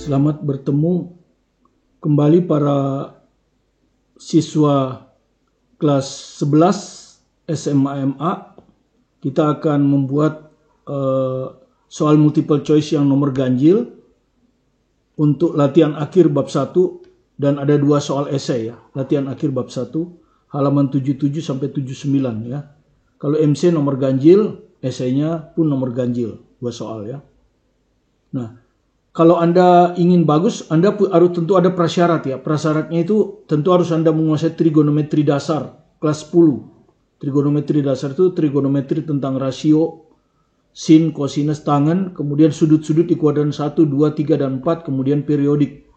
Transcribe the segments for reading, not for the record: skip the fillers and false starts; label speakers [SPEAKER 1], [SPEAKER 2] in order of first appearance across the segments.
[SPEAKER 1] Selamat bertemu kembali para siswa kelas 11 SMA MA. Kita akan membuat soal multiple choice yang nomor ganjil untuk latihan akhir bab 1 dan ada 2 soal esai ya. Latihan akhir bab 1 halaman 77 sampai 79 ya. Kalau MC nomor ganjil, esainya pun nomor ganjil, 2 soal ya. Nah, kalau Anda ingin bagus, Anda harus tentu ada prasyarat ya. Prasyaratnya itu tentu harus Anda menguasai trigonometri dasar kelas 10. Trigonometri dasar itu trigonometri tentang rasio, sin, kosinus, tangen, kemudian sudut-sudut di kuadran 1, 2, 3, dan 4, kemudian periodik.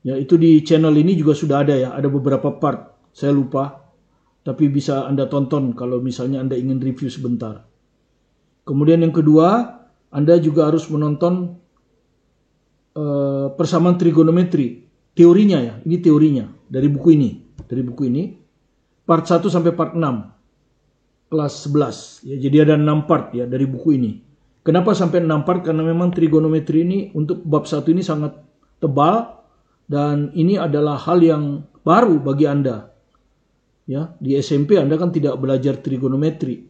[SPEAKER 1] Ya, itu di channel ini juga sudah ada ya, ada beberapa part. Saya lupa, tapi bisa Anda tonton kalau misalnya Anda ingin review sebentar. Kemudian yang kedua, Anda juga harus menonton persamaan trigonometri, teorinya ya, ini teorinya dari buku ini, part 1 sampai part 6 kelas 11 ya, jadi ada 6 part ya dari buku ini. Kenapa sampai 6 part? Karena memang trigonometri ini untuk bab 1 ini sangat tebal dan ini adalah hal yang baru bagi Anda ya. Di SMP Anda kan tidak belajar trigonometri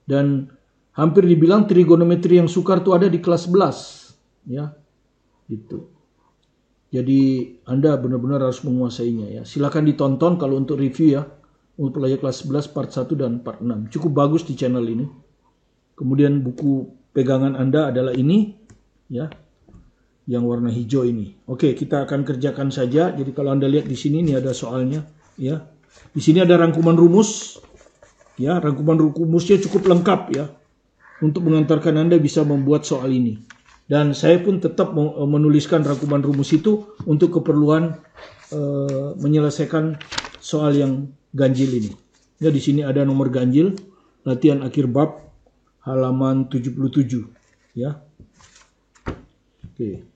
[SPEAKER 1] dan hampir dibilang trigonometri yang sukar itu ada di kelas 11 ya. Gitu. Jadi Anda benar-benar harus menguasainya ya. Silakan ditonton kalau untuk review ya. Untuk pelajar kelas 11 part 1 dan part 6. Cukup bagus di channel ini. Kemudian buku pegangan Anda adalah ini ya. Yang warna hijau ini. Oke, kita akan kerjakan saja. Jadi kalau Anda lihat di sini ini ada soalnya ya. Di sini ada rangkuman rumus. Ya, rangkuman rumusnya cukup lengkap ya. Untuk mengantarkan Anda bisa membuat soal ini. Dan saya pun tetap menuliskan rangkuman rumus itu untuk keperluan menyelesaikan soal yang ganjil ini. Ya, di sini ada nomor ganjil, latihan akhir bab, halaman 77. Ya. Oke.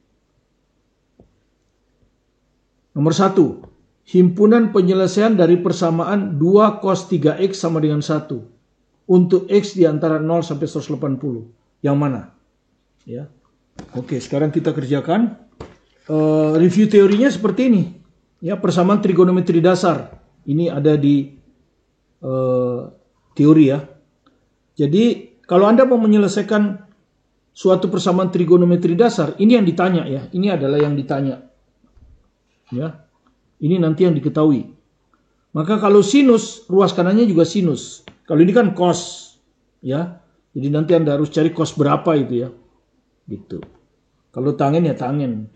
[SPEAKER 1] Nomor 1. Himpunan penyelesaian dari persamaan 2 cos 3x sama dengan 1. Untuk x di antara 0 sampai 180. Yang mana? Ya. Oke, sekarang kita kerjakan. Review teorinya seperti ini. Ya, persamaan trigonometri dasar. Ini ada di teori ya. Jadi, kalau Anda mau menyelesaikan suatu persamaan trigonometri dasar, ini yang ditanya ya. Ini adalah yang ditanya. Ya. Ini nanti yang diketahui. Maka kalau sinus, ruas kanannya juga sinus. Kalau ini kan cos. Ya. Jadi nanti Anda harus cari cos berapa itu ya. Gitu. Kalau tangen ya tangen.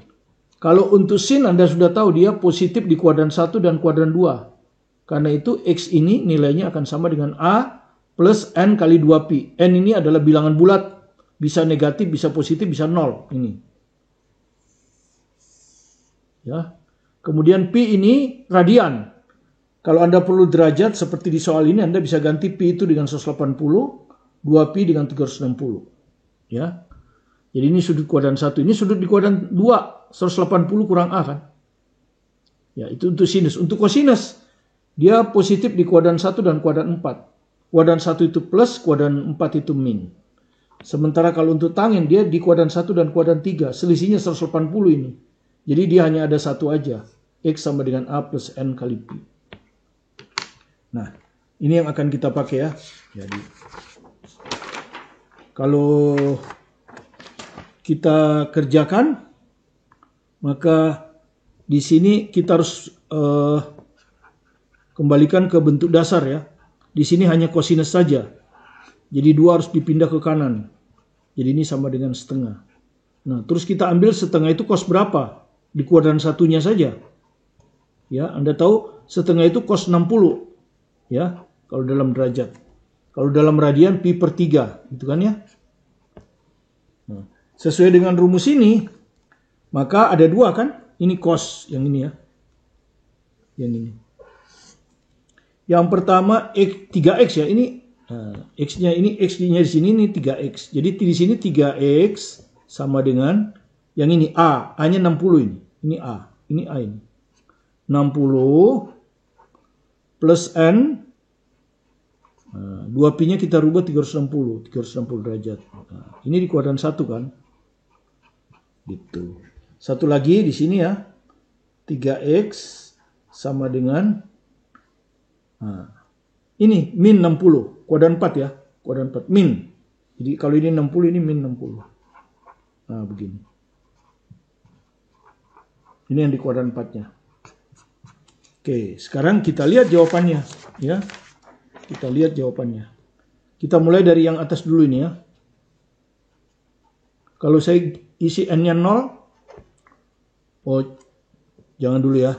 [SPEAKER 1] Kalau untuk sin Anda sudah tahu dia positif di kuadran 1 dan kuadran 2. Karena itu X ini nilainya akan sama dengan A plus N kali 2Pi. N ini adalah bilangan bulat. Bisa negatif, bisa positif, bisa 0. Ini. Ya. Kemudian Pi ini radian. Kalau Anda perlu derajat seperti di soal ini Anda bisa ganti Pi itu dengan 180, 2Pi dengan 360. Ya. Jadi ini sudut kuadran 1, ini sudut di kuadran 2, 180 kurang A kan. Ya, itu untuk sinus. Untuk kosinus, dia positif di kuadran 1 dan kuadran 4. Kuadran 1 itu plus, kuadran 4 itu min. Sementara kalau untuk tangen, dia di kuadran 1 dan kuadran 3. Selisihnya 180 ini. Jadi dia hanya ada satu aja. X sama dengan A plus N kali Pi. Nah, ini yang akan kita pakai ya. Jadi, kalau kita kerjakan, maka di sini kita harus kembalikan ke bentuk dasar ya. Di sini hanya kosinus saja. Jadi 2 harus dipindah ke kanan. Jadi ini sama dengan setengah. Nah, terus kita ambil setengah itu cos berapa? Di kuadran satunya saja. Ya, Anda tahu setengah itu cos 60. Ya, kalau dalam derajat. Kalau dalam radian pi per 3, gitu kan ya? Nah, sesuai dengan rumus ini, maka ada 2 kan? Ini cos, yang ini ya. Yang ini. Yang pertama, 3x ya. Ini x-nya ini, x-nya di sini ini 3x. Jadi di sini 3x sama dengan yang ini A. A-nya 60 ini. Ini A. Ini A ini. 60 plus N. 2Pi-nya kita rubah 360 derajat. Nah, ini di kuadran 1 kan? Gitu. Satu lagi di sini ya. 3X sama dengan ini min 60. Kuadran 4 ya. Kuadran 4 min. Jadi kalau ini 60 ini min 60. Nah begini. Ini yang di kuadran 4-nya. Oke, sekarang kita lihat jawabannya ya. Kita lihat jawabannya. Kita mulai dari yang atas dulu ini ya. Kalau saya isi n-nya 0, oh jangan dulu ya.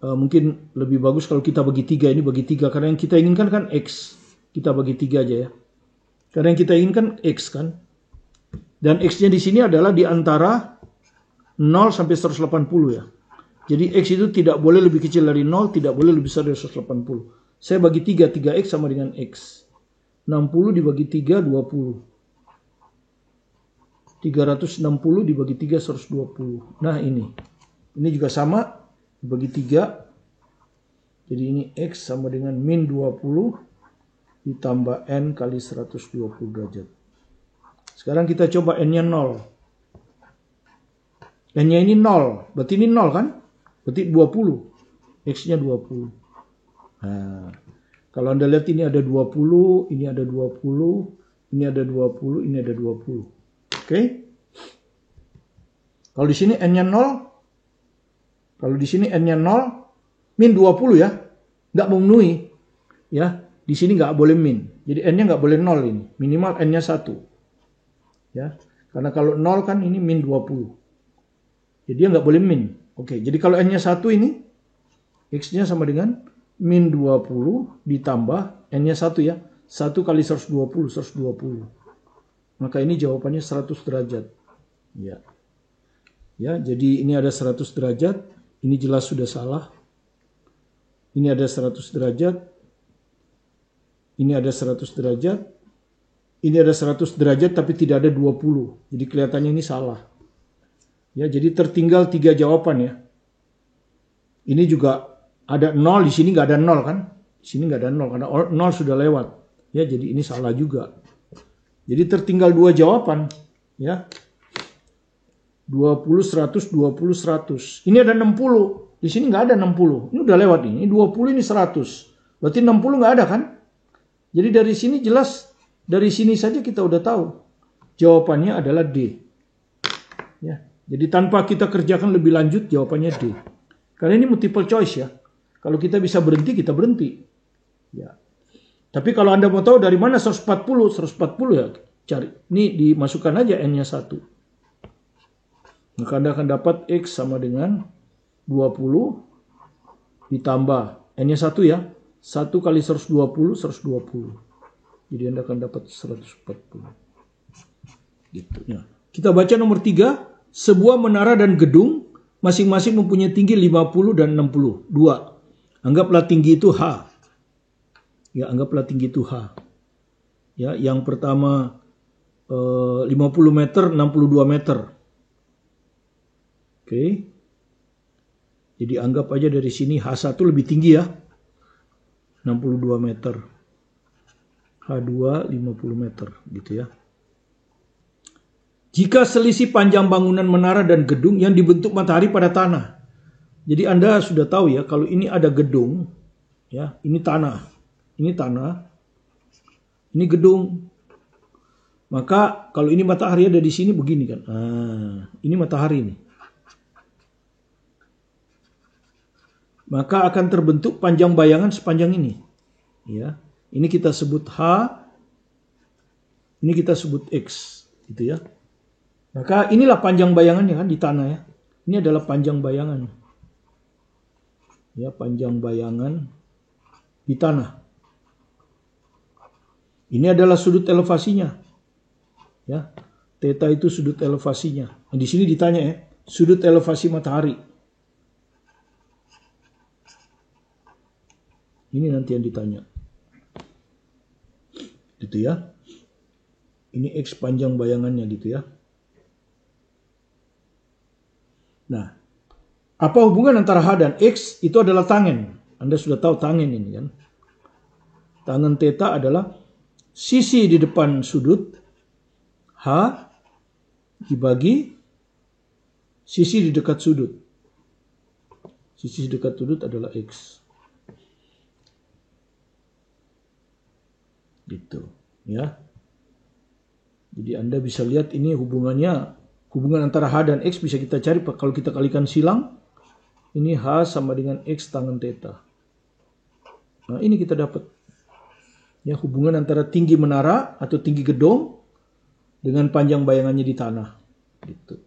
[SPEAKER 1] Mungkin lebih bagus kalau kita bagi 3, ini bagi 3. Karena yang kita inginkan kan X. Kita bagi 3 aja ya. Karena yang kita inginkan X kan. Dan X-nya di sini adalah di antara 0 sampai 180 ya. Jadi X itu tidak boleh lebih kecil dari 0, tidak boleh lebih besar dari 180. Saya bagi 3, 3X sama dengan X. 60 dibagi 3, 20. 360 dibagi 3, 120. Nah ini. Ini juga sama, dibagi 3. Jadi ini X sama dengan min 20 ditambah N kali 120 derajat. Sekarang kita coba N-nya 0. N-nya ini 0. Berarti ini 0 kan? Berarti 20. X-nya 20. Nah, kalau Anda lihat ini ada 20, ini ada 20, ini ada 20, ini ada 20. Oke? Kalau di sini N-nya 0, kalau di sini N-nya 0, min 20 ya. Nggak memenuhi. Ya, di sini nggak boleh min. Jadi N-nya nggak boleh 0 ini. Minimal N-nya 1. Ya, karena kalau 0 kan ini min 20. Jadi dia nggak boleh min. Oke, jadi kalau N-nya 1 ini, X-nya sama dengan min 20 ditambah N-nya 1 ya. 1 kali 120, 120. Maka ini jawabannya 100 derajat. Ya. Ya, jadi ini ada 100 derajat. Ini jelas sudah salah. Ini ada 100 derajat. Ini ada 100 derajat. Ini ada 100 derajat tapi tidak ada 20. Jadi kelihatannya ini salah. Ya, jadi tertinggal 3 jawaban ya. Ini juga ada 0, di sini nggak ada 0 kan? Di sini nggak ada 0 karena 0 sudah lewat. Ya, jadi ini salah juga. Jadi tertinggal 2 jawaban ya. 20, 100, 20, 100. Ini ada 60. Di sini nggak ada 60. Ini udah lewat ini. Ini 20, ini 100. Berarti 60 nggak ada kan? Jadi dari sini jelas, dari sini saja kita udah tahu. Jawabannya adalah D. Ya. Jadi tanpa kita kerjakan lebih lanjut, jawabannya D. Karena ini multiple choice ya. Kalau kita bisa berhenti, kita berhenti. Ya. Tapi kalau Anda mau tahu dari mana 140 ya cari. Ini dimasukkan aja N-nya 1. Maka Anda akan dapat X sama dengan 20 ditambah N-nya 1 ya. 1 kali 120, 120. Jadi Anda akan dapat 140. Gitu ya. Kita baca nomor 3. Sebuah menara dan gedung masing-masing mempunyai tinggi 50 dan 60. 2. Anggaplah tinggi itu H. Ya, anggaplah tinggi itu H. Ya, yang pertama 50 meter, 62 meter. Oke. Jadi anggap aja dari sini H1 lebih tinggi ya. 62 meter. H2 50 meter gitu ya. Jika selisih panjang bangunan menara dan gedung yang dibentuk matahari pada tanah. Jadi Anda sudah tahu ya, kalau ini ada gedung, ya, ini tanah. Ini tanah. Ini gedung. Maka kalau ini matahari ada di sini begini kan. Ini matahari nih. Maka akan terbentuk panjang bayangan sepanjang ini. Ya. Ini kita sebut H. Ini kita sebut X, gitu ya. Maka inilah panjang bayangannya kan di tanah ya. Ini adalah panjang bayangan. Ya, panjang bayangan di tanah. Ini adalah sudut elevasinya. Ya. Theta itu sudut elevasinya. Nah, di sini ditanya ya, sudut elevasi matahari. Ini nanti yang ditanya. Gitu ya. Ini X panjang bayangannya gitu ya. Nah, apa hubungan antara H dan X? Itu adalah tangen. Anda sudah tahu tangen ini kan. Tangen theta adalah sisi di depan sudut H dibagi Sisi di dekat sudut. Sisi di dekat sudut adalah X. Gitu, ya. Jadi Anda bisa lihat ini hubungan antara H dan X bisa kita cari kalau kita kalikan silang. Ini H sama dengan X tangen theta. Nah, ini kita dapat. Ya, hubungan antara tinggi menara atau tinggi gedung dengan panjang bayangannya di tanah. Gitu.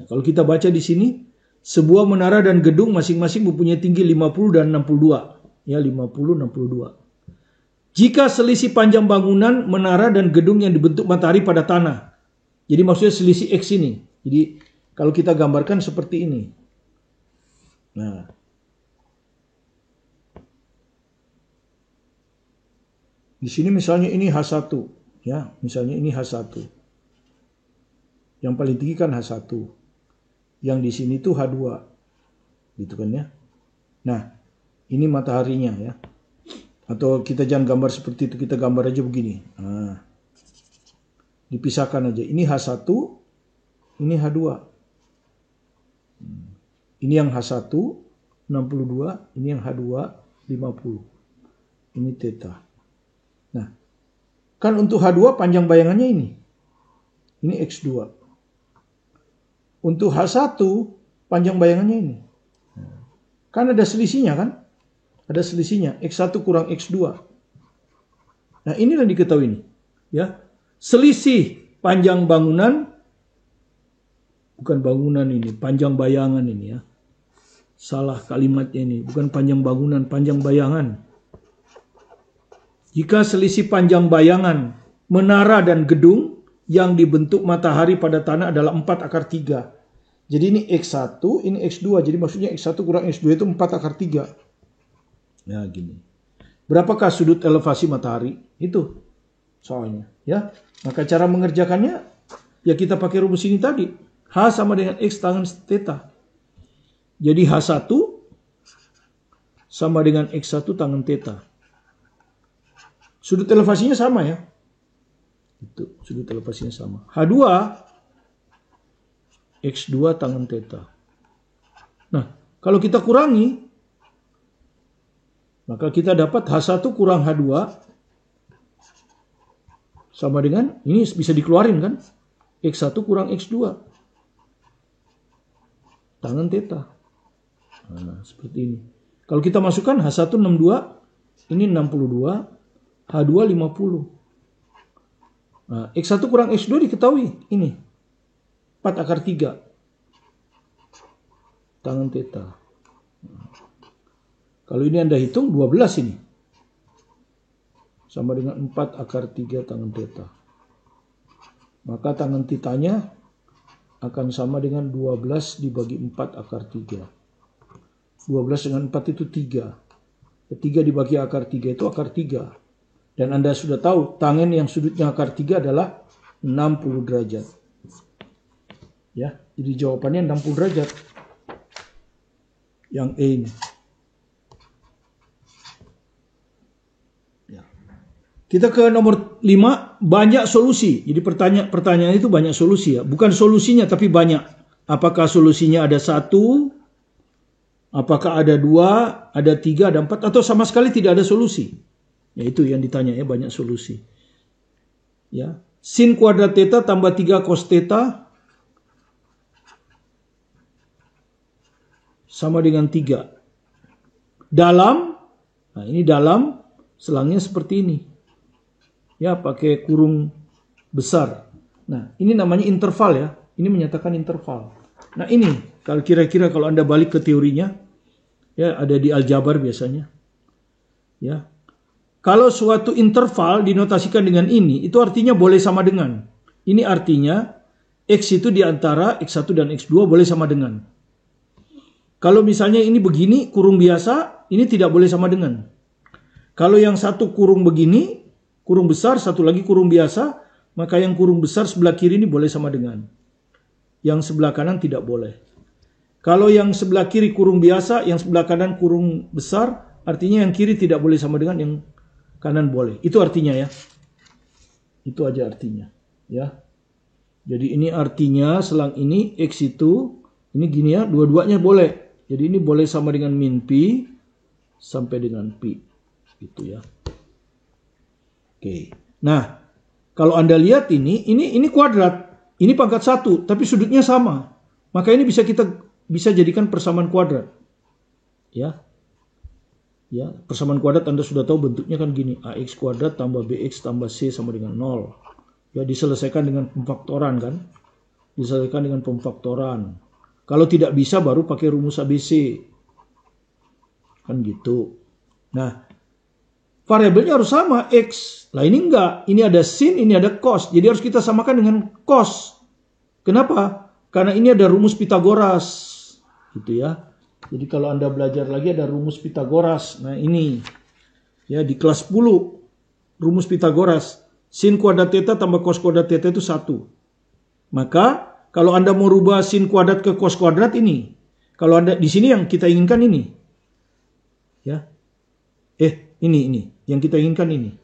[SPEAKER 1] Nah, kalau kita baca di sini, sebuah menara dan gedung masing-masing mempunyai tinggi 50 dan 62. Ya, 50, 62. Jika selisih panjang bangunan, menara dan gedung yang dibentuk matahari pada tanah. Jadi maksudnya selisih X ini. Jadi kalau kita gambarkan seperti ini. Nah, di sini misalnya ini H1, ya, misalnya ini H1. Yang paling tinggi kan H1. Yang di sini tuh H2. Gitu kan ya. Nah, ini mataharinya ya. Atau kita jangan gambar seperti itu, kita gambar aja begini. Nah, dipisahkan aja. Ini H1, ini H2. Ini yang H1, 62. Ini yang H2, 50. Ini theta. Nah, kan untuk H2 panjang bayangannya ini. Ini X2. Untuk H1 panjang bayangannya ini. Kan ada selisihnya kan? Ada selisihnya. X1 kurang X2. Nah, ini yang diketahui ini. Ya. Selisih panjang bangunan. Bukan bangunan ini. Panjang bayangan ini ya. Salah kalimatnya ini. Bukan panjang bangunan. Panjang bayangan. Jika selisih panjang bayangan menara dan gedung yang dibentuk matahari pada tanah adalah 4 akar 3. Jadi ini X1, ini X2. Jadi maksudnya X1 kurang X2 itu 4 akar 3. Ya gini. Berapakah sudut elevasi matahari? Itu soalnya. Ya. Maka cara mengerjakannya, ya kita pakai rumus ini tadi. H sama dengan X tangen theta. Jadi H1 sama dengan X1 tangen theta. Sudut elevasinya sama ya. Itu, sudut elevasinya sama. H2 X2 tangen theta. Nah, kalau kita kurangi, maka kita dapat H1 kurang H2 sama dengan, ini bisa dikeluarin kan? X1 kurang X2 tangen theta. Nah, seperti ini. Kalau kita masukkan H1 62, ini 62, H2 50. Nah, X1 kurang X2 diketahui. Ini 4 akar 3 tangen theta. Kalau ini Anda hitung 12 ini. Sama dengan 4 akar 3 tangen theta. Maka tangen theta-nya akan sama dengan 12 dibagi 4 akar 3. 12 dengan 4 itu 3. 3 dibagi akar 3 itu akar 3. Dan Anda sudah tahu, tangen yang sudutnya akar 3 adalah 60 derajat. Ya, jadi jawabannya 60 derajat. Yang E ini. Ya. Kita ke nomor 5, banyak solusi. Jadi pertanyaan itu banyak solusi ya. Bukan solusinya tapi banyak. Apakah solusinya ada 1, apakah ada 2, ada 3, ada 4, atau sama sekali tidak ada solusi. Ya itu yang ditanya ya, banyak solusi. Ya, sin kuadrat theta tambah 3 cos theta sama dengan 3. Dalam, nah ini dalam, selangnya seperti ini. Ya, pakai kurung besar. Nah, ini namanya interval ya. Ini menyatakan interval. Nah, ini kalau kira-kira kalau Anda balik ke teorinya, ya ada di aljabar biasanya. Ya. Kalau suatu interval dinotasikan dengan ini, itu artinya boleh sama dengan. Ini artinya X itu di antara X1 dan X2 boleh sama dengan. Kalau misalnya ini begini, kurung biasa, ini tidak boleh sama dengan. Kalau yang satu kurung begini, kurung besar, satu lagi kurung biasa, maka yang kurung besar sebelah kiri ini boleh sama dengan. Yang sebelah kanan tidak boleh. Kalau yang sebelah kiri kurung biasa, yang sebelah kanan kurung besar, artinya yang kiri tidak boleh sama dengan yang kanan boleh. Itu artinya ya. Itu aja artinya. Ya. Jadi ini artinya selang ini X itu Ini gini ya, dua-duanya boleh. Jadi ini boleh sama dengan min pi sampai dengan pi. Gitu ya. Oke. Nah, kalau Anda lihat ini kuadrat. Ini pangkat 1, tapi sudutnya sama. Maka ini bisa jadikan persamaan kuadrat. Ya. Ya, persamaan kuadrat Anda sudah tahu bentuknya kan gini. AX kuadrat tambah BX tambah C sama dengan 0. Ya, diselesaikan dengan pemfaktoran kan. Diselesaikan dengan pemfaktoran. Kalau tidak bisa baru pakai rumus ABC. Kan gitu. Nah, variabelnya harus sama, X. Lah ini enggak. Ini ada sin, ini ada cos. Jadi harus kita samakan dengan cos. Kenapa? Karena ini ada rumus Pitagoras. Gitu ya. Jadi kalau Anda belajar lagi ada rumus Pitagoras. Nah ini. Ya di kelas 10. Rumus Pitagoras. Sin kuadrat theta tambah cos kuadrat theta itu 1. Maka kalau Anda mau rubah sin kuadrat ke cos kuadrat ini. Kalau Anda di sini yang kita inginkan ini. Ya. Ini. Yang kita inginkan ini.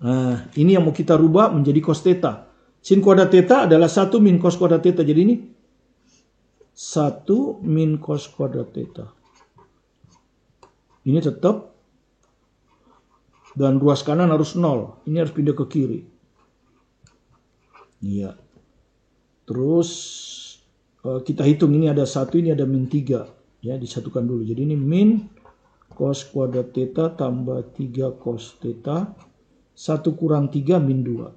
[SPEAKER 1] Nah, ini yang mau kita rubah menjadi cos theta. Sin kuadrat theta adalah 1 min cos kuadrat theta. Jadi ini 1 min cos kuadrat theta. Ini tetap. Dan ruas kanan harus 0. Ini harus pindah ke kiri. Iya. Terus kita hitung ini ada 1, ini ada min 3. Ya, disatukan dulu. Jadi ini min cos kuadrat theta tambah 3 cos theta. 1 kurang 3 min 2.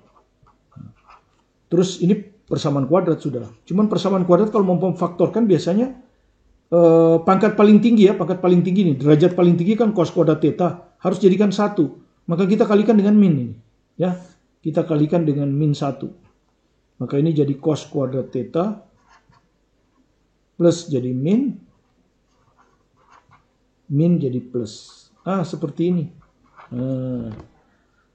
[SPEAKER 1] Terus ini persamaan kuadrat sudah. Cuman persamaan kuadrat kalau mau memfaktorkan biasanya pangkat paling tinggi ya. Pangkat paling tinggi ini. Derajat paling tinggi kan cos kuadrat theta. Harus jadikan 1. Maka kita kalikan dengan min ini. Ya, kita kalikan dengan min 1. Maka ini jadi cos kuadrat theta. Plus jadi min. Min jadi plus. Seperti ini.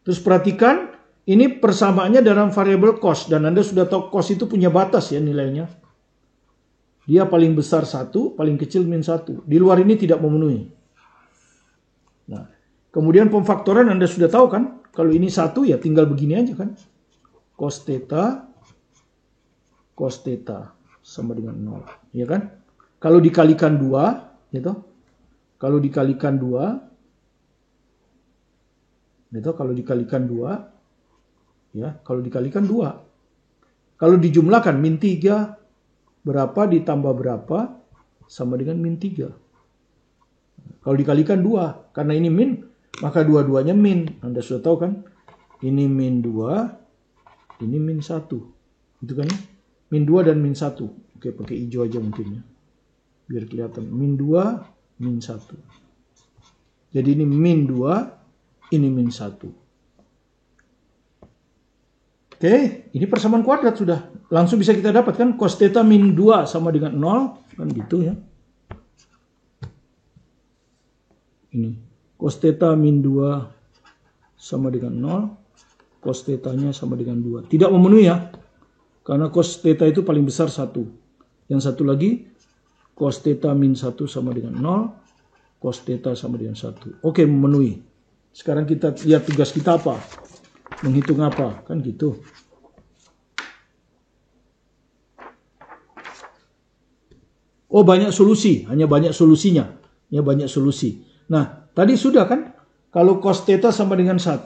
[SPEAKER 1] Terus perhatikan. Ini persamaannya dalam variabel cos. Dan Anda sudah tahu cos itu punya batas ya nilainya. Dia paling besar 1, paling kecil min 1. Di luar ini tidak memenuhi. Nah, kemudian pemfaktoran Anda sudah tahu kan. Kalau ini 1 ya tinggal begini aja kan. Cos theta sama dengan 0. Ya kan? Kalau dikalikan 2, gitu. Kalau dikalikan 2, gitu. Kalau dikalikan 2, ya, kalau dikalikan 2. Kalau dijumlahkan min 3 berapa ditambah berapa sama dengan min 3. Kalau dikalikan 2, karena ini min, maka dua-duanya min. Anda sudah tahu kan? Ini min 2, ini min 1. Itu kan ya? Min 2 dan min 1. Oke, pakai hijau aja mungkin ya. Biar kelihatan. Min 2, min 1. Jadi ini min 2, ini min 1. Oke, ini persamaan kuadrat sudah. Langsung bisa kita dapatkan cos theta min 2 sama dengan 0. Kan gitu ya. Ini. Cos theta min 2 sama dengan 0. Cos theta-nya sama dengan 2. Tidak memenuhi ya. Karena cos theta itu paling besar 1. Yang satu lagi. Cos theta min 1 sama dengan 0. Cos theta sama dengan 1. Oke, memenuhi. Sekarang kita lihat tugas kita apa. Menghitung apa? Kan gitu. Oh, banyak solusi. Hanya banyak solusinya. Ya, banyak solusi. Nah, tadi sudah kan? Kalau cos theta sama dengan 1.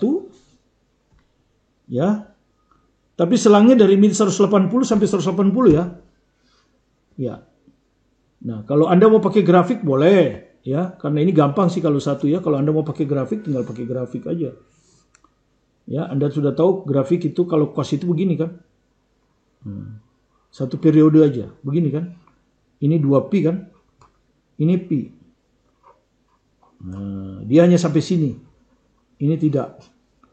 [SPEAKER 1] Ya. Tapi selangnya dari min 180 sampai 180 ya. Ya. Nah, kalau Anda mau pakai grafik boleh. Ya, karena ini gampang sih kalau 1 ya. Kalau Anda mau pakai grafik, tinggal pakai grafik aja. Ya, Anda sudah tahu grafik itu kalau cos itu begini kan. Satu periode aja. Begini kan. Ini 2pi kan. Ini pi. Nah, dia hanya sampai sini. Ini tidak.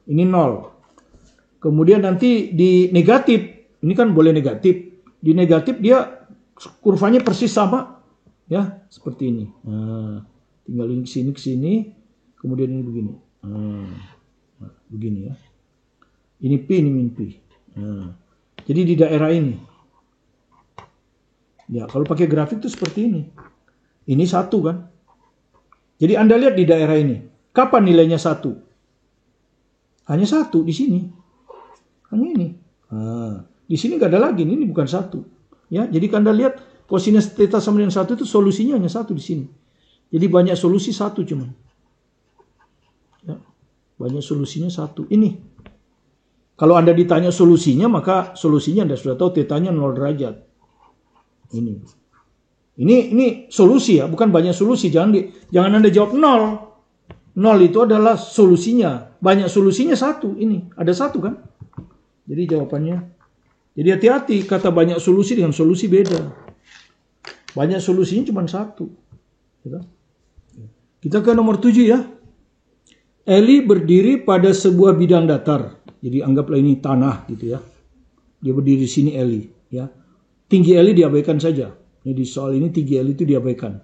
[SPEAKER 1] Ini 0. Kemudian nanti di negatif. Ini kan boleh negatif. Di negatif dia kurvanya persis sama. Ya, seperti ini. Nah, tinggal ini ke sini. Kemudian ini begini. Begini ya. Ini pi, ini min pi. Nah, jadi di daerah ini. Ya, kalau pakai grafik itu seperti ini. Ini 1 kan. Jadi Anda lihat di daerah ini. Kapan nilainya 1? Hanya 1 di sini. Hanya ini. Nah, di sini nggak ada lagi. Ini bukan 1. Ya, jadi Anda lihat Kosinus theta sama dengan 1 itu solusinya hanya 1 di sini. Jadi banyak solusi 1 cuman. Ya, banyak solusinya 1. Ini. Kalau Anda ditanya solusinya, maka solusinya Anda sudah tahu tetanya 0 derajat. Ini solusi ya, bukan banyak solusi. Jangan Anda jawab 0. 0 itu adalah solusinya. Banyak solusinya 1. Ini ada 1 kan? Jadi jawabannya. Jadi hati-hati kata banyak solusi dengan solusi beda. Banyak solusinya cuma 1. Kita ke nomor 7 ya. Eli berdiri pada sebuah bidang datar. Jadi anggaplah ini tanah gitu ya. Dia berdiri di sini Eli ya. Tinggi Eli diabaikan saja. Jadi soal ini tinggi Eli itu diabaikan.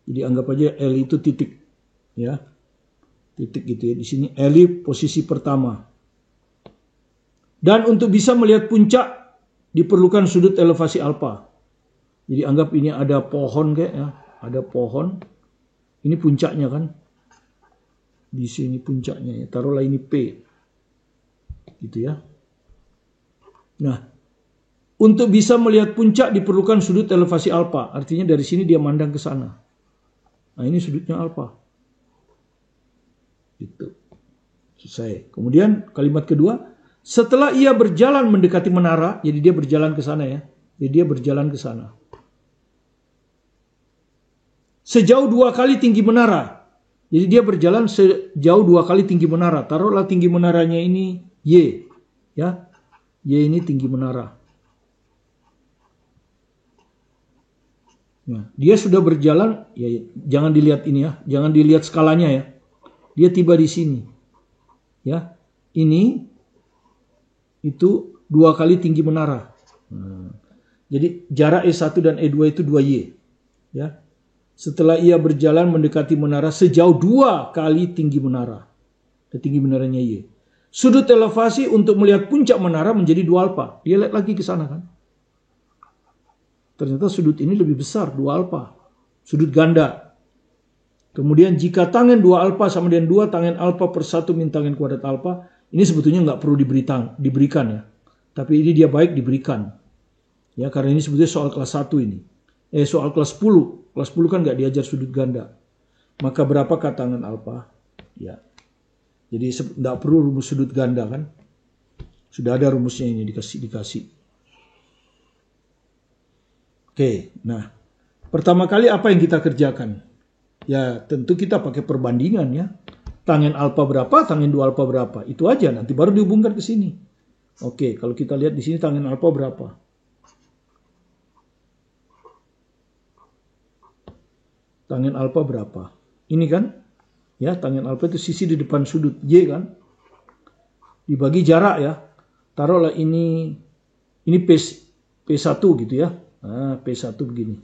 [SPEAKER 1] Jadi anggap aja Eli itu titik ya. Titik gitu ya. Di sini Eli posisi pertama. Dan untuk bisa melihat puncak diperlukan sudut elevasi alfa. Jadi anggap ini ada pohon kayak ya, ada pohon. Ini puncaknya kan. Di sini puncaknya ya. Taruhlah ini P. Gitu ya. Nah, untuk bisa melihat puncak diperlukan sudut elevasi alfa. Artinya dari sini dia mandang ke sana. Nah, ini sudutnya alfa. Gitu. Selesai. Kemudian kalimat kedua, setelah ia berjalan mendekati menara, jadi dia berjalan ke sana ya. Jadi dia berjalan ke sana. Sejauh 2 kali tinggi menara. Jadi dia berjalan sejauh 2 kali tinggi menara. Taruhlah tinggi menaranya ini Y. Ya. Y ini tinggi menara. Nah, dia sudah berjalan, ya jangan dilihat ini ya. Jangan dilihat skalanya ya. Dia tiba di sini. Ya. Ini itu 2 kali tinggi menara. Jadi jarak E1 dan E2 itu 2Y. Ya. Setelah ia berjalan mendekati menara sejauh 2 kali tinggi menara. Tinggi menaranya Y. Sudut elevasi untuk melihat puncak menara menjadi 2 alfa. Dia lihat lagi ke sana kan. Ternyata sudut ini lebih besar 2 alfa. Sudut ganda. Kemudian jika tangen 2 alfa sama dengan 2 tangen alfa per 1 min tangen kuadrat alfa. Ini sebetulnya nggak perlu diberikan ya. Tapi ini dia baik diberikan. Ya, karena ini sebetulnya soal kelas 1 ini. Soal kelas 10. Kelas 10 kan nggak diajar sudut ganda. Maka berapakah tangen alfa? Ya. Jadi nggak perlu rumus sudut ganda kan. Sudah ada rumusnya ini dikasih. Oke, nah. Pertama kali apa yang kita kerjakan? Ya tentu kita pakai perbandingan ya. Tangen alfa berapa, tangen 2 alfa berapa. Itu aja, nanti baru dihubungkan ke sini. Oke, kalau kita lihat di sini tangen alfa berapa. Tangen alfa berapa? Ini kan? Ya, tangen alfa itu sisi di depan sudut Y kan? Dibagi jarak ya. Taruhlah ini P1 gitu ya. Nah, P1 begini.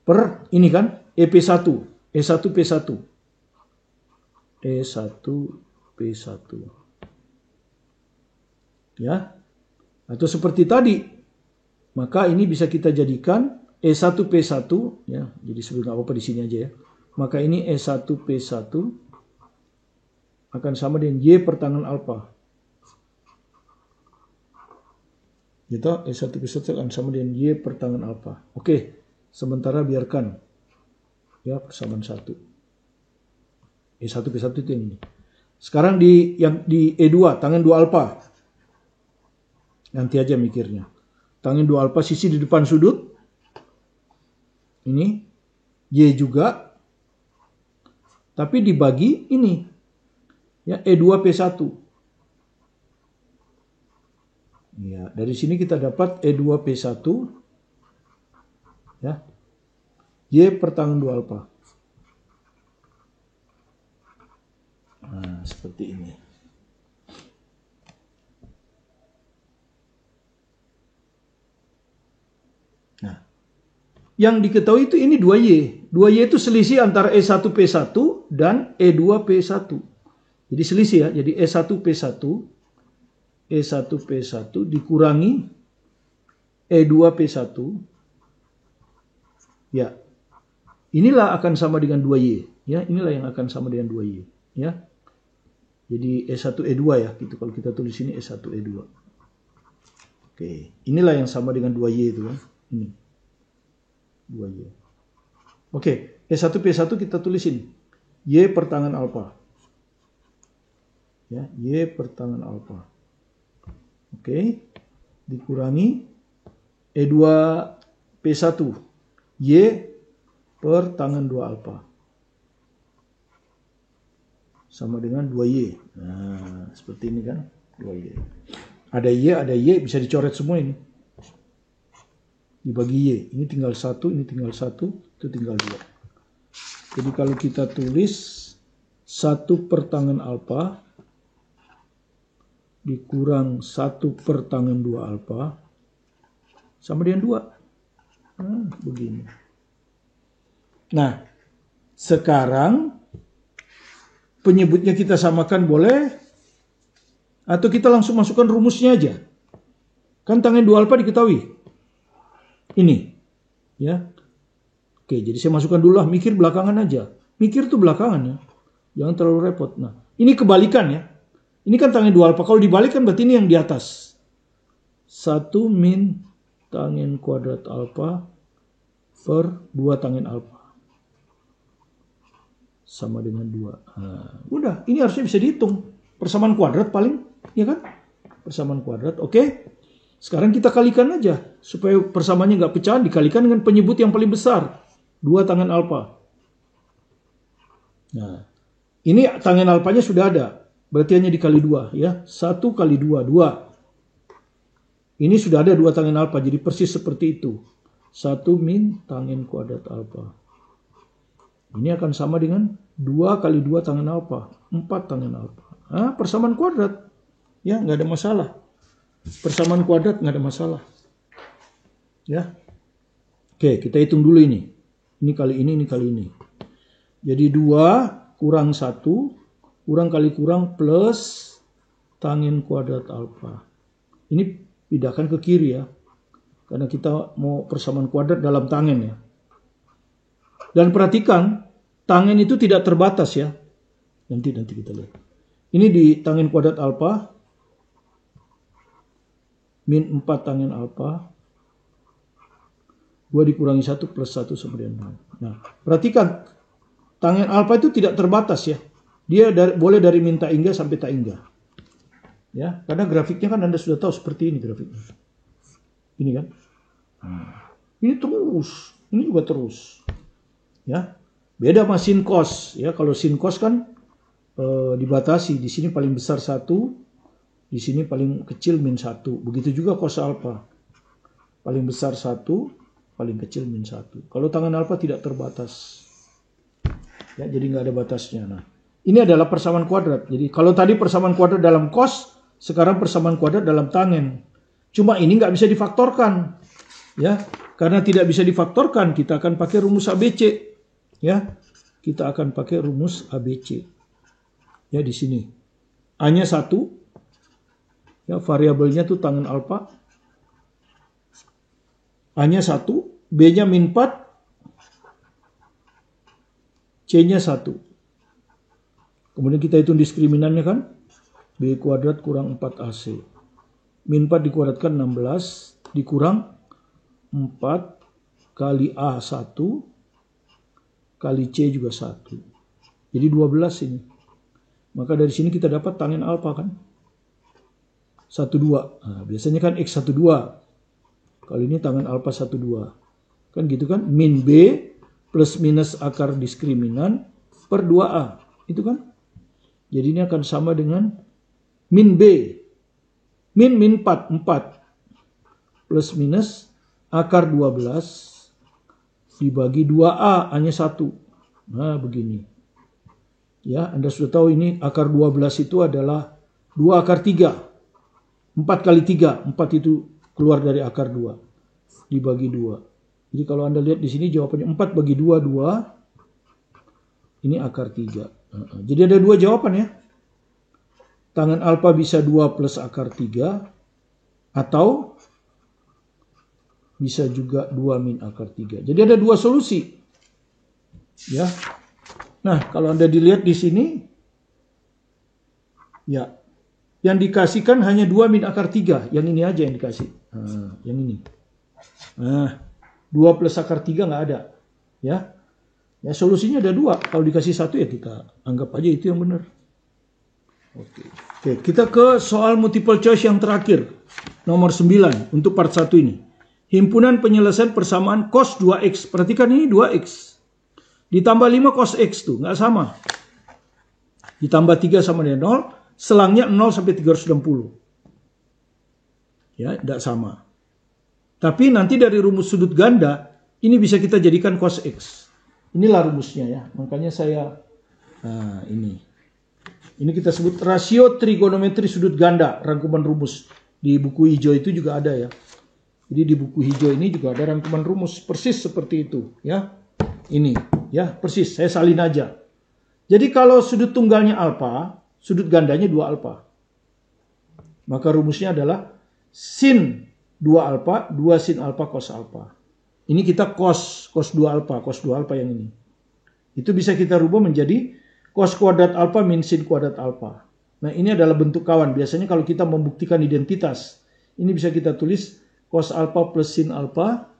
[SPEAKER 1] Per ini kan? EP1. E1 P1. E1 P1. Ya. Atau seperti tadi. Maka ini bisa kita jadikan E1 P1 ya. Jadi sebelum apa-apa di sini aja ya. Maka ini E1 P1 akan sama dengan Y per tangen alfa. Gitu, E1 P1 akan sama dengan Y per tangen alfa. Oke, sementara biarkan ya persamaan 1. E1 P1 itu ini. Sekarang di E2, tangen 2 alfa. Nanti aja mikirnya. Tangen 2 alfa sisi di depan sudut. Ini Y juga. Tapi dibagi ini. Ya, E2 P1. Ya, dari sini kita dapat E2 P1 ya. Y per tangen 2 alfa. Nah, seperti ini. Nah, yang diketahui itu ini 2Y. 2Y itu selisih antara E1 P1 dan E2 P1. Jadi selisih ya. Jadi E1 P1 dikurangi E2 P1. Ya. Inilah akan sama dengan 2Y. Ya, inilah yang akan sama dengan 2Y. Ya. Jadi E1 E2 ya. Gitu kalau kita tulis ini E1 E2. Oke, inilah yang sama dengan 2Y itu kan. Ini. 2Y. Oke, E1 P1 kita tulisin. Y per tangen alfa. Ya, Y per tangen alfa. Oke, dikurangi E2 P1. Y per tangen 2 alfa. Sama dengan 2Y. Nah, seperti ini kan. 2Y. Ada Y, bisa dicoret semua ini. Dibagi Y. Ini tinggal 1, ini tinggal 1, itu tinggal 2. Jadi kalau kita tulis 1 per tangen alfa dikurang 1 per tangen 2 alfa sama dengan 2. Nah, begini. Nah, sekarang penyebutnya kita samakan boleh, atau kita langsung masukkan rumusnya aja. Kan tangen 2 alfa diketahui. Ini. Ya. Oke, jadi saya masukkan dulu lah, mikir belakangan aja. Mikir tuh belakangan ya. Jangan terlalu repot. Nah, ini kebalikan ya. Ini kan tangen 2 alfa. Kalau dibalikan berarti ini yang di atas. 1 min tangen kuadrat alfa per 2 tangen alfa. Sama dengan 2. Nah, udah, ini harusnya bisa dihitung. Persamaan kuadrat paling, ya kan? Persamaan kuadrat, oke. Sekarang kita kalikan aja. Supaya persamaannya nggak pecahan, dikalikan dengan penyebut yang paling besar. 2 tangen alfa. Nah, ini tangen alfanya sudah ada. Berarti hanya dikali 2 ya. 1 kali 2, 2. Ini sudah ada 2 tangen alfa, jadi persis seperti itu. 1 min tangen kuadrat alfa. Ini akan sama dengan 2 kali 2 tangen alfa. 4 tangen alfa. Nah, persamaan kuadrat. Ya, nggak ada masalah. Persamaan kuadrat nggak ada masalah. Ya. Oke, kita hitung dulu ini. Ini kali ini kali ini. Jadi 2 kurang 1, kurang kali kurang plus tangen kuadrat alfa. Ini pindahkan ke kiri ya. Karena kita mau persamaan kuadrat dalam tangen ya. Dan perhatikan, tangen itu tidak terbatas ya. Nanti kita lihat. Ini di tangen kuadrat alfa. Min 4 tangen alfa. 2 dikurangi 1 plus 1 sama dengan 0. Nah, perhatikan. Tangen alfa itu tidak terbatas ya. Dia boleh dari min tak hingga sampai tak hingga. Ya, karena grafiknya kan Anda sudah tahu seperti ini grafiknya. Ini kan. Ini terus. Ini juga terus. Ya, beda sama sin cos ya. Kalau sin cos kan dibatasi, di sini paling besar 1, di sini paling kecil min 1. Begitu juga cos alfa, paling besar 1, paling kecil min 1. Kalau tangen alfa tidak terbatas ya, jadi nggak ada batasnya. Nah, ini adalah persamaan kuadrat. Jadi kalau tadi persamaan kuadrat dalam cos, sekarang persamaan kuadrat dalam tangen. Cuma ini nggak bisa difaktorkan ya. Karena tidak bisa difaktorkan, kita akan pakai rumus ABC. Ya, kita akan pakai rumus ABC. Ya, di sini. A-nya 1. Ya, variabelnya tuh tangen alfa. A-nya 1. B-nya min 4. C-nya 1. Kemudian kita hitung diskriminannya kan. B kuadrat kurang 4AC. Min 4 dikuadratkan 16. Dikurang 4 kali A 1 kali C juga 1. Jadi 12 ini. Maka dari sini kita dapat tangen alfa kan. 12. Nah, biasanya kan X 12. Kali ini tangen alfa 12. Kan gitu kan. Min B plus minus akar diskriminan per 2A. Itu kan. Jadi ini akan sama dengan min B. Min 4. 4. Plus minus akar 12 dibagi 2A, hanya 1. Nah, begini. Ya, Anda sudah tahu ini akar 12 itu adalah 2 akar 3. 4 kali 3. 4 itu keluar dari akar 2. Dibagi 2. Jadi kalau Anda lihat di sini jawabannya 4 bagi 2, 2. Ini akar 3. Jadi ada 2 jawaban ya. Tangen alfa bisa 2 plus akar 3. Atau bisa juga 2 min akar 3. Jadi ada 2 solusi. Ya. Nah, kalau Anda dilihat di sini, ya, yang dikasihkan hanya 2 min akar 3. Yang ini aja yang dikasih. Nah, yang ini. Nah, 2 2 plus akar 3 nggak ada. Ya. Ya, solusinya ada 2. Kalau dikasih 1 ya kita anggap aja itu yang benar. Oke, kita ke soal multiple choice yang terakhir. Nomor 9 untuk part 1 ini. Himpunan penyelesaian persamaan cos 2x. Perhatikan ini 2x. Ditambah 5 cos x tuh, nggak sama. Ditambah 3 sama dengan 0. Selangnya 0 sampai 360. Ya, tidak sama. Tapi nanti dari rumus sudut ganda, ini bisa kita jadikan cos x. Inilah rumusnya ya. Makanya saya, ini. Ini kita sebut rasio trigonometri sudut ganda, rangkuman rumus. Di buku hijau itu juga ada ya. Jadi di buku hijau ini juga ada rangkuman rumus. Persis seperti itu ya. Ini ya, persis. Saya salin aja. Jadi kalau sudut tunggalnya alfa, sudut gandanya 2 alfa. Maka rumusnya adalah sin 2 alfa, 2 sin alfa cos alfa. Ini kita cos 2 alfa yang ini. Itu bisa kita rubah menjadi cos kuadrat alfa min sin kuadrat alfa. Nah, ini adalah bentuk kawan. Biasanya kalau kita membuktikan identitas, ini bisa kita tulis cos alfa plus sin alfa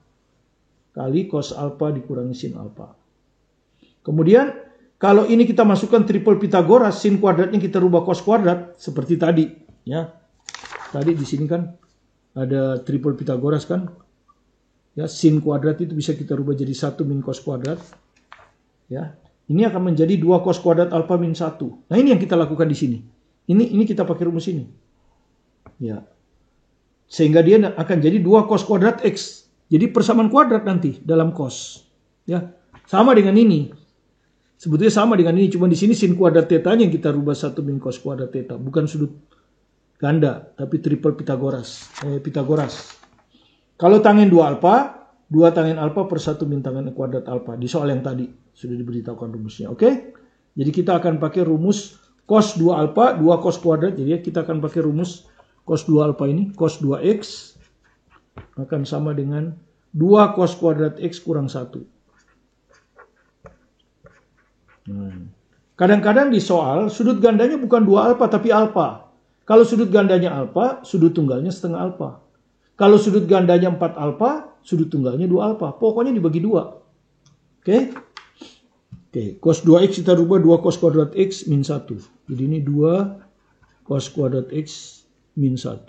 [SPEAKER 1] kali cos alfa dikurangi sin alfa. Kemudian, kalau ini kita masukkan triple Pitagoras, sin kuadratnya kita rubah cos kuadrat seperti tadi, ya. Tadi di sini kan ada triple Pitagoras kan? Ya, sin kuadrat itu bisa kita rubah jadi 1 min cos kuadrat. Ya. Ini akan menjadi 2 cos kuadrat alfa min 1. Nah, ini yang kita lakukan di sini. Ini kita pakai rumus ini. Ya. Sehingga dia akan jadi 2 cos kuadrat x. Jadi persamaan kuadrat nanti dalam cos. Ya. Sama dengan ini. Sebetulnya sama dengan ini, cuma di sini sin kuadrat tetanya yang kita rubah 1 min cos kuadrat theta, bukan sudut ganda, tapi triple Pitagoras. Kalau tangen 2 alfa, 2 tangen alfa per 1 min tangen kuadrat alfa. Di soal yang tadi sudah diberitahukan rumusnya. Oke? Jadi kita akan pakai rumus cos 2 alfa, 2 cos kuadrat. Jadi kita akan pakai rumus cos 2 alfa ini, cos 2x akan sama dengan 2 cos kuadrat x kurang 1. Kadang-kadang di soal sudut gandanya bukan 2 alfa tapi alfa. Kalau sudut gandanya alfa, sudut tunggalnya setengah alfa. Kalau sudut gandanya 4 alfa, sudut tunggalnya 2 alfa. Pokoknya dibagi 2. Oke? Oke, cos 2x kita rubah 2 cos kuadrat x min 1. Jadi ini 2 cos kuadrat x min 1.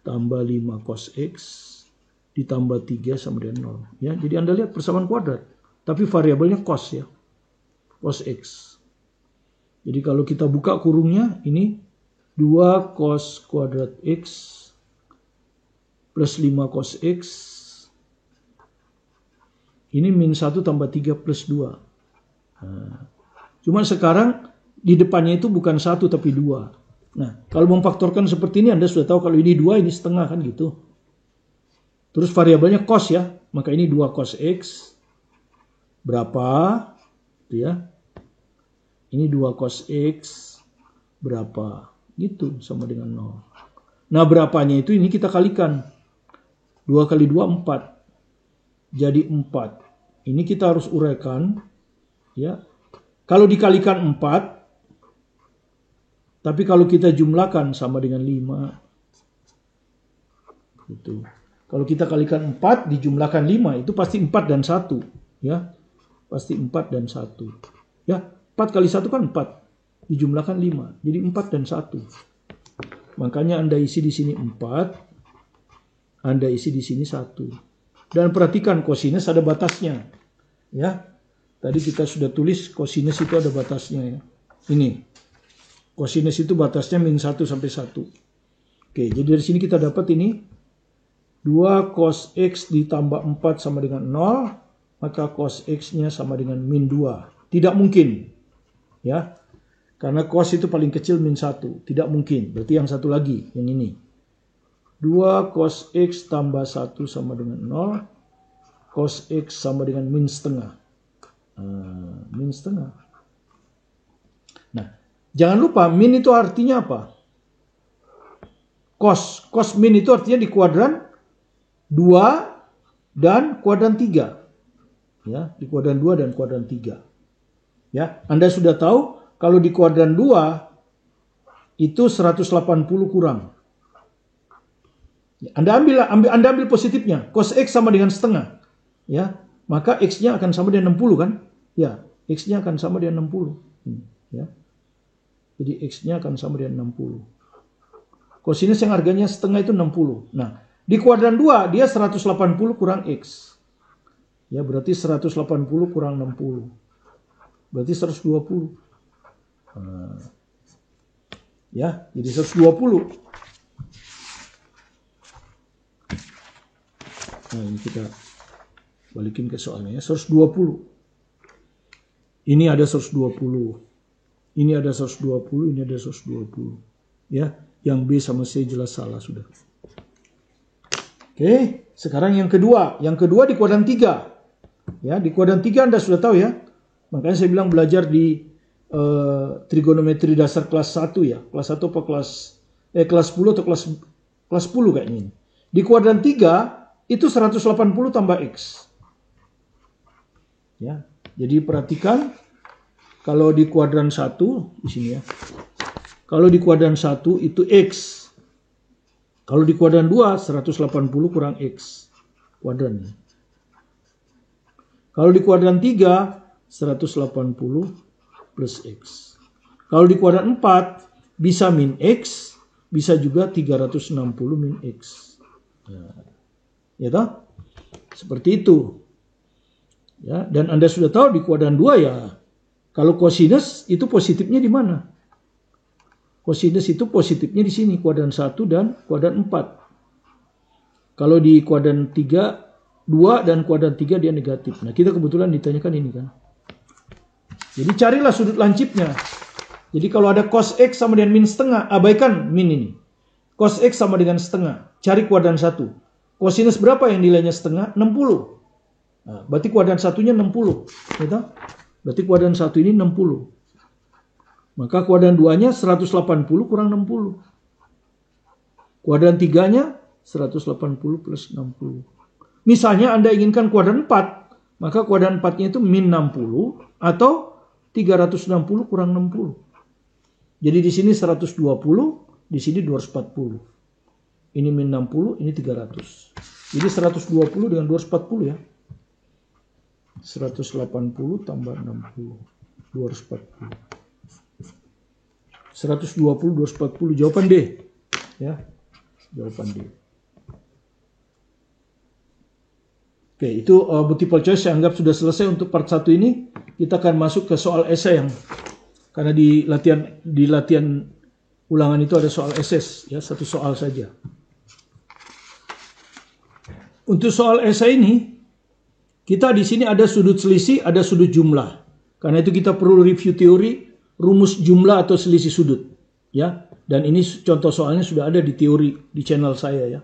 [SPEAKER 1] Tambah 5 cos x ditambah 3 sama dengan 0. Ya, jadi Anda lihat persamaan kuadrat. Tapi variabelnya cos ya. Cos x. Jadi kalau kita buka kurungnya, ini 2 cos kuadrat x plus 5 cos x. Ini min 1 tambah 3 plus 2. Nah, cuma sekarang di depannya itu bukan 1 tapi 2. Nah, kalau memfaktorkan seperti ini Anda sudah tahu kalau ini 2, ini setengah kan gitu. Terus variabelnya cos ya. Maka ini 2 cos x berapa? Gitu ya. Ini 2 cos x berapa? Gitu sama dengan 0. Nah, berapanya itu ini kita kalikan. 2 kali 2 4. Jadi 4. Ini kita harus uraikan ya. Kalau dikalikan 4, tapi kalau kita jumlahkan sama dengan 5. Gitu. Kalau kita kalikan 4 dijumlahkan 5 itu pasti 4 dan 1 ya. Pasti 4 dan 1. Ya, 4 kali 1 kan 4. Dijumlahkan 5. Jadi 4 dan 1. Makanya Anda isi di sini 4. Anda isi di sini 1. Dan perhatikan kosinus ada batasnya. Ya. Tadi kita sudah tulis kosinus itu ada batasnya ya. Ini. Kosinus itu batasnya min 1 sampai 1. Oke, jadi dari sini kita dapat ini 2 cos x ditambah 4 sama dengan 0, maka cos x-nya sama dengan min 2. Tidak mungkin. Ya. Karena cos itu paling kecil min 1. Tidak mungkin. Berarti yang satu lagi, yang ini. 2 cos x tambah 1 sama dengan 0. Cos x sama dengan min setengah. Min setengah. Nah, jangan lupa min itu artinya apa? Cos. Cos min itu artinya di kuadran 2 dan kuadran 3. Ya, di kuadran 2 dan kuadran 3. Ya, Anda sudah tahu kalau di kuadran 2 itu 180 kurang. Anda ambil positifnya. Cos X sama dengan setengah. Ya, maka X-nya akan sama dengan 60 kan? Ya, X-nya akan sama dengan 60. Ya. Jadi X-nya akan sama dengan 60. Kosinus yang harganya setengah itu 60. Nah, di kuadran 2 dia 180 kurang X. Ya, berarti 180 kurang 60. Berarti 120. Nah, ya, jadi 120. Nah, ini kita balikin ke soalnya ya. 120. Ini ada 120. Ini ada 120, ini ada 120. Ya, yang B sama C jelas salah sudah. Oke, sekarang yang kedua. Yang kedua di kuadran 3. Ya, di kuadran 3 Anda sudah tahu ya. Makanya saya bilang belajar di trigonometri dasar kelas 1 ya. Kelas 1 apa kelas 10 atau kelas 10 kayaknya ini. Di kuadran 3 itu 180 tambah X. Ya, jadi perhatikan kalau di kuadran 1 di sini ya. Kalau di kuadran 1 itu X. Kalau di kuadran 2 180 kurang X kuadrannya. Kalau di kuadran 3 180 plus X. Kalau di kuadran 4 bisa min X, bisa juga 360 min X. Nah, ya toh? Seperti itu. Ya, dan Anda sudah tahu di kuadran 2 ya. Kalau kosinus itu positifnya di mana? Kosinus itu positifnya di sini kuadran 1 dan kuadran 4. Kalau di kuadran 3 2 dan kuadran 3 dia negatif. Nah, kita kebetulan ditanyakan ini kan. Jadi carilah sudut lancipnya. Jadi kalau ada cos X sama dengan min setengah, abaikan min ini. Cos X sama dengan setengah. Cari kuadran 1. Kosinus berapa yang nilainya setengah? 60. Nah, berarti kuadran satunya 60. Gitu? Berarti kuadran 1 ini 60. Maka kuadran 2-nya 180 kurang 60. Kuadran 3-nya 180 plus 60. Misalnya Anda inginkan kuadran 4, maka kuadran 4-nya itu min 60 atau 360 kurang 60. Jadi di sini 120, di sini 240. Ini min 60, ini 300. Jadi 120 dengan 240 ya. 180 tambah 60, 240. 120, 240, jawaban D. Ya, jawaban D. Oke, itu multiple choice saya anggap sudah selesai untuk part 1 ini. Kita akan masuk ke soal esai yang karena di latihan ulangan itu ada soal SS ya, satu soal saja. Untuk soal esai ini kita di sini ada sudut selisih, ada sudut jumlah. Karena itu kita perlu review teori rumus jumlah atau selisih sudut ya. Dan ini contoh soalnya sudah ada di teori di channel saya ya.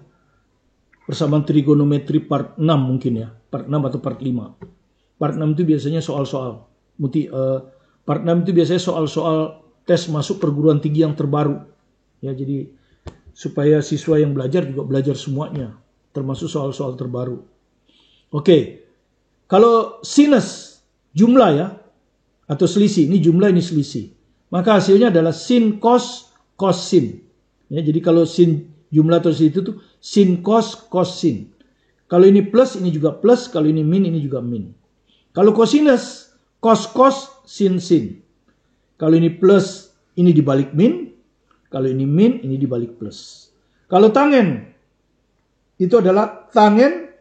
[SPEAKER 1] Persamaan trigonometri part 6 mungkin ya. Part 6 atau part 5. Part 6 itu biasanya soal-soal. Part 6 itu biasanya soal-soal tes masuk perguruan tinggi yang terbaru. Ya, jadi supaya siswa yang belajar juga belajar semuanya. Termasuk soal-soal terbaru. Oke. Kalau sinus jumlah ya. Atau selisih. Ini jumlah, ini selisih. Maka hasilnya adalah sin cos cos sin. Ya, jadi kalau sin jumlah atau selisih itu tuh sin cos cos sin. Kalau ini plus, ini juga plus. Kalau ini min, ini juga min. Kalau kosinus, cos cos sin sin. Kalau ini plus, ini dibalik min. Kalau ini min, ini dibalik plus. Kalau tangen, itu adalah tangen.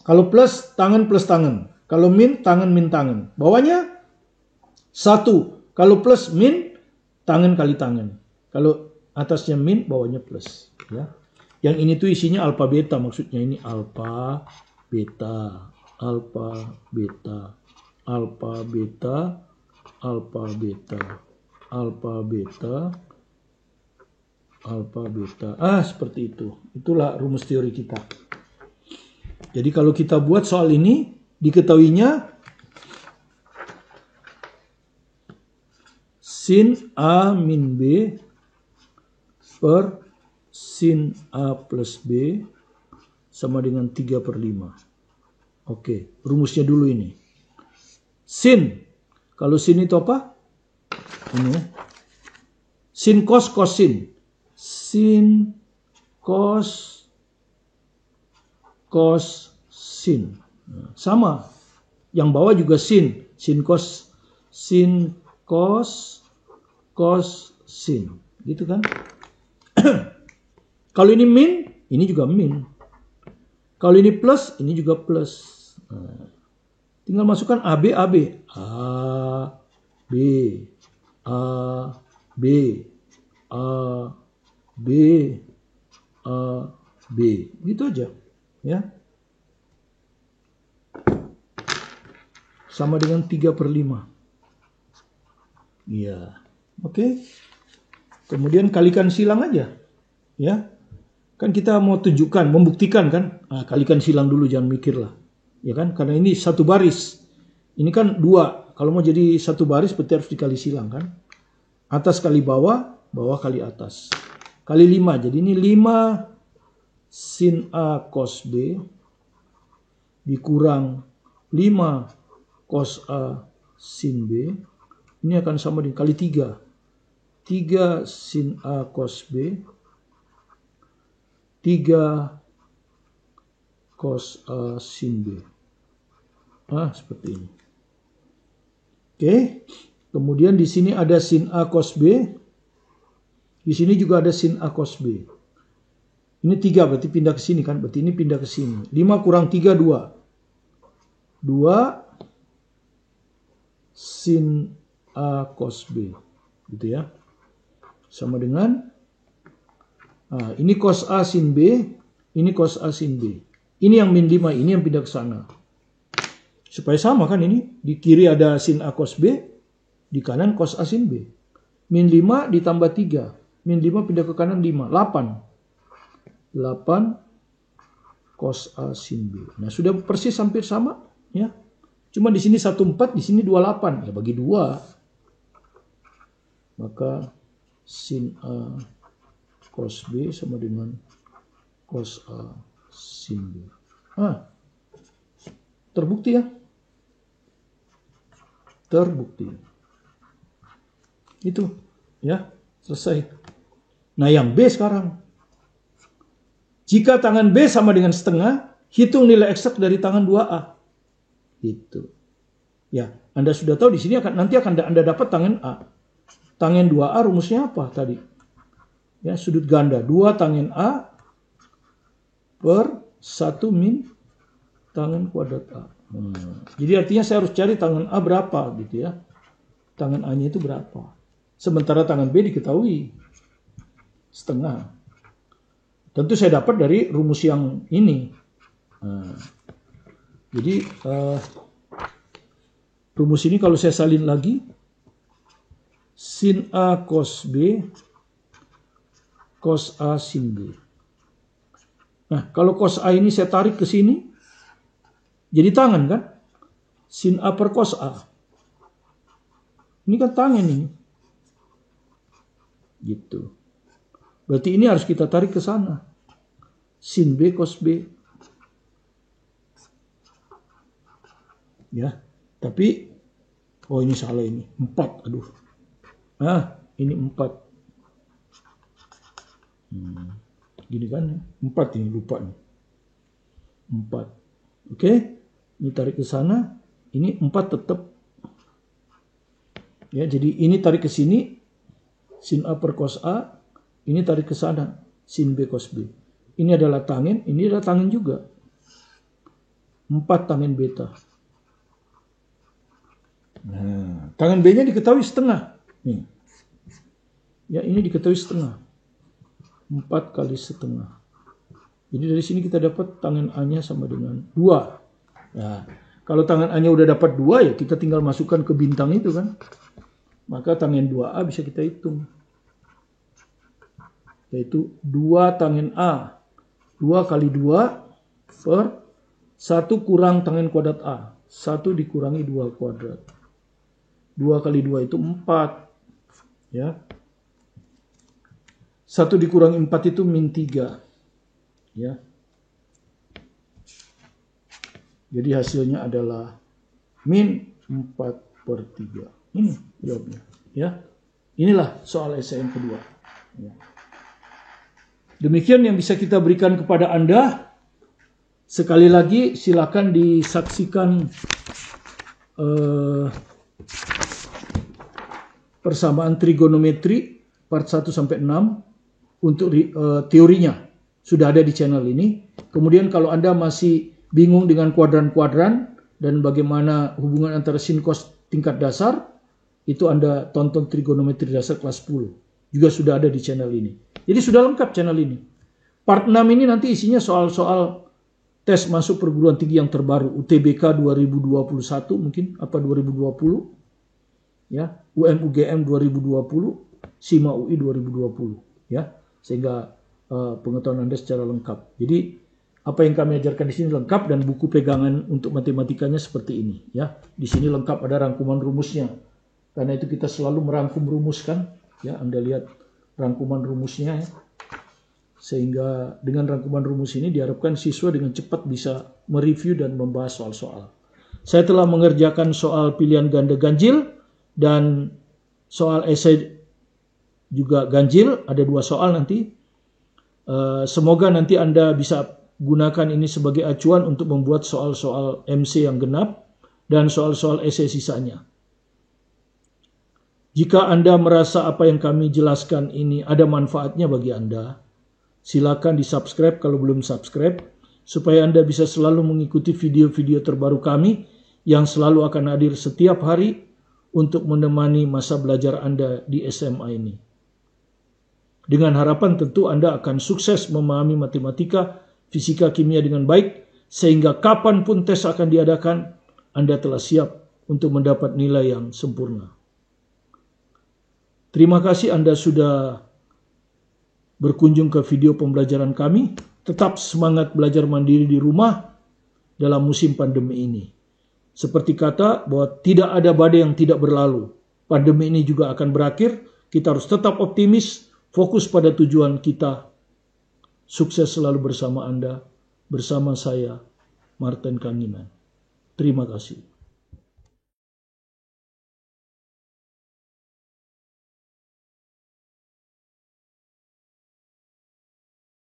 [SPEAKER 1] Kalau plus, tangen plus tangen. Kalau min, tangen min tangen. Bawahnya 1. Kalau plus min, tangen kali tangen. Kalau atasnya min, bawahnya plus. Ya. Yang ini tuh isinya alfa beta, maksudnya ini alfa beta, alfa beta, alfa beta, alfa beta, alfa beta, alfa beta. Seperti itu. Itulah rumus teori kita. Jadi kalau kita buat soal ini, diketahuinya sin A min B per sin A plus B sama dengan 3/5. Oke, rumusnya dulu ini. Sin. Kalau sin itu apa? Ini ya. Sin cos cos sin. Sin cos cos, sin. Nah, sama. Yang bawah juga sin. Sin, cos, cos, sin. Gitu kan? Kalau ini min, ini juga min. Kalau ini plus, ini juga plus. Nah, tinggal masukkan AB, AB. A, B, A, B, A, B, A, B. Gitu aja. Ya. Sama dengan 3/5. Iya. Oke. Kemudian kalikan silang aja. Ya. Kan kita mau tunjukkan, membuktikan kan. Nah, kalikan silang dulu, jangan mikir lah. Ya kan? Karena ini satu baris. Ini kan 2. Kalau mau jadi satu baris berarti harus dikali silang kan. Atas kali bawah, bawah kali atas. Kali 5. Jadi ini 5 sin A cos B dikurang 5 cos A sin B. Ini akan sama dengan kali 3. 3 sin A cos B. 3 cos A sin B. Nah, seperti ini. Oke. Kemudian di sini ada sin A cos B. Di sini juga ada sin A cos B. Ini 3 berarti pindah ke sini kan. Berarti ini pindah ke sini. 5 kurang 3, 2. 2 sin A cos B. Gitu ya. Sama dengan ini cos A sin B, ini cos A sin B. Ini yang min 5, ini yang pindah ke sana. Supaya sama kan ini. Di kiri ada sin A cos B, di kanan cos A sin B. Min 5 ditambah 3. Min 5 pindah ke kanan 5, 8. 8 cos A sin B. Nah, sudah persis hampir sama. Ya. Cuma di sini 14, di sini 28. Ya bagi 2. Maka sin A cos B sama dengan cos A sin B. Terbukti ya? Terbukti. Itu ya, selesai. Nah, yang B sekarang. Jika tangan B sama dengan setengah, hitung nilai eksak dari tangan 2A. Itu. Ya, Anda sudah tahu di sini nanti akan Anda dapat tangan A. Tangen 2A rumusnya apa tadi? Ya, sudut ganda 2 tangen A per 1 min tangen kuadrat A. Jadi artinya saya harus cari tangan A berapa gitu ya. Tangan A-nya itu berapa. Sementara tangan B diketahui setengah. Tentu saya dapat dari rumus yang ini. Jadi rumus ini kalau saya salin lagi, sin A cos B cos A sin B. Nah, kalau cos A ini saya tarik ke sini, jadi tangan kan? Sin A per cos A. Ini kan tangan ini. Gitu. Berarti ini harus kita tarik ke sana. Sin B cos B. Ya, tapi ini salah ini. 4, aduh. Ini 4. Gini kan, 4 ini lupa nih. 4. Oke, ini tarik ke sana, ini 4 tetap. Ya, jadi ini tarik ke sini, sin A per cos A, ini tarik ke sana, sin B cos B. Ini adalah tangen, ini adalah tangen juga. 4 tangen beta. Nah, tangen B-nya diketahui setengah. Nih. Ya, ini diketahui setengah. 4 kali setengah. Jadi dari sini kita dapat tangan A-nya sama dengan 2. Nah, kalau tangan A-nya udah dapat 2 ya kita tinggal masukkan ke bintang itu kan. Maka tangen 2A bisa kita hitung. Yaitu 2 tangen A. 2 kali 2 per 1 kurang tangen kuadrat A. 1 dikurangi 2 kuadrat. 2 kali 2 itu 4. Ya. 1 dikurangi 4 itu min 3. Ya. Jadi hasilnya adalah min 4/3. Ini jawabnya. Ya. Inilah soal SNM kedua. Ya. Demikian yang bisa kita berikan kepada Anda. Sekali lagi silakan disaksikan persamaan trigonometri part 1 sampai 6 untuk teorinya. Sudah ada di channel ini. Kemudian kalau Anda masih bingung dengan kuadran-kuadran dan bagaimana hubungan antara sin cos tingkat dasar, itu Anda tonton trigonometri dasar kelas 10. Juga sudah ada di channel ini. Jadi sudah lengkap channel ini. Part 6 ini nanti isinya soal-soal tes masuk perguruan tinggi yang terbaru. UTBK 2021 mungkin, apa 2020. Ya, UM-UGM 2020, SIMA UI 2020. Ya, sehingga pengetahuan Anda secara lengkap. Jadi apa yang kami ajarkan di sini lengkap dan buku pegangan untuk matematikanya seperti ini. Ya, di sini lengkap ada rangkuman rumusnya. Karena itu kita selalu merangkum rumus kan. Ya, Anda lihat rangkuman rumusnya ya. Sehingga dengan rangkuman rumus ini diharapkan siswa dengan cepat bisa mereview dan membahas soal-soal. Saya telah mengerjakan soal pilihan ganda ganjil dan soal esai juga ganjil. Ada 2 soal nanti. Semoga nanti Anda bisa gunakan ini sebagai acuan untuk membuat soal-soal MC yang genap dan soal-soal esai sisanya. Jika Anda merasa apa yang kami jelaskan ini ada manfaatnya bagi Anda, silakan di-subscribe kalau belum subscribe, supaya Anda bisa selalu mengikuti video-video terbaru kami yang selalu akan hadir setiap hari untuk menemani masa belajar Anda di SMA ini. Dengan harapan tentu Anda akan sukses memahami matematika, fisika, kimia dengan baik, sehingga kapanpun tes akan diadakan, Anda telah siap untuk mendapat nilai yang sempurna. Terima kasih Anda sudah berkunjung ke video pembelajaran kami. Tetap semangat belajar mandiri di rumah dalam musim pandemi ini. Seperti kata bahwa tidak ada badai yang tidak berlalu. Pandemi ini juga akan berakhir. Kita harus tetap optimis, fokus pada tujuan kita. Sukses selalu bersama Anda, bersama saya, Martin Kangiman. Terima kasih.